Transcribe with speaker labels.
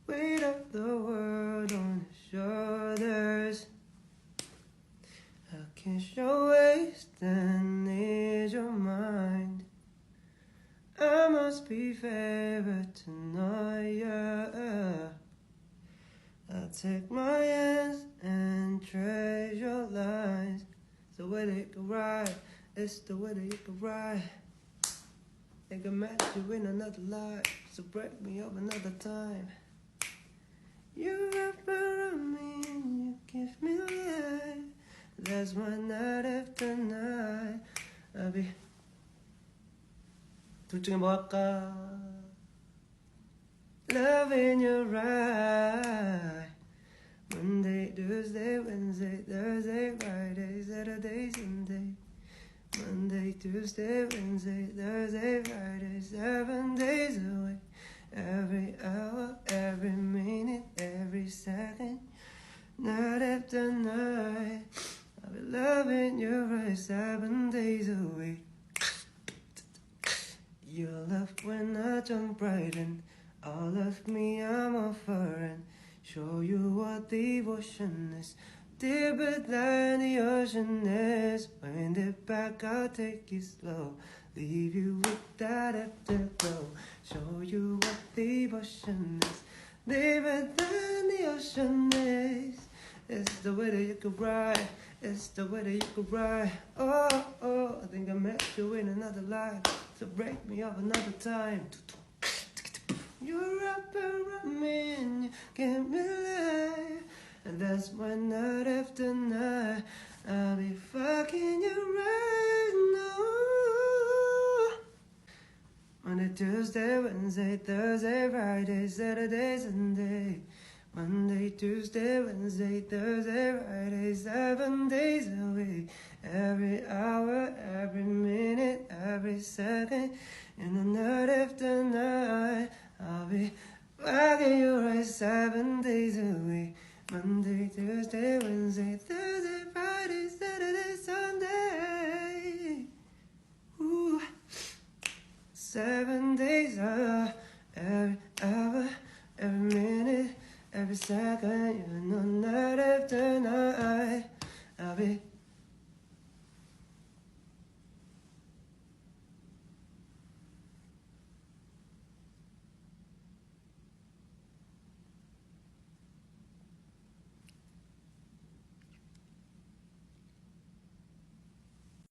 Speaker 1: weight of the world on his shoulders. I kiss your waist and need your mind. I must be favored tonight, yeah. I'll take my hands and trace your lines. It's the way that you can ride, it's the way that you can ride. They can match you in another life, so break me up another time. You wrap around me and you give me life. That's my night after night. I'll be 둘 중에 뭐 할까? Loving you right. Monday, Tuesday, Wednesday, Thursday, Friday, Saturday, Sunday. Monday, Tuesday, Wednesday, Thursday, Friday, 7 days a week. Every hour, every minute, every second. Night after night. I'll be loving you right 7 days a week. You love when I jump right in. All of me I'm offering. Show you what devotion is. Deeper than the ocean is. Wind it back, I'll take it slow. Leave you with that afterglow. Show you what devotion is. Deeper than the ocean is. It's the way that you can ride. It's the way that you can ride. Oh, oh, I think I met you in another life. So break me up another time. You wrap around me and you give me life. And that's why night after night I'll be fucking you right now. Monday, Tuesday, Wednesday, Thursday, Friday, Saturday, Sunday. Monday, Tuesday, Wednesday, Thursday, Friday, 7 days a week. Every hour, every minute, every second. And the night after night I'll be fucking you right 7 days a week. Monday, Tuesday, Wednesday, Thursday, Friday, Saturday, Sunday. Ooh, 7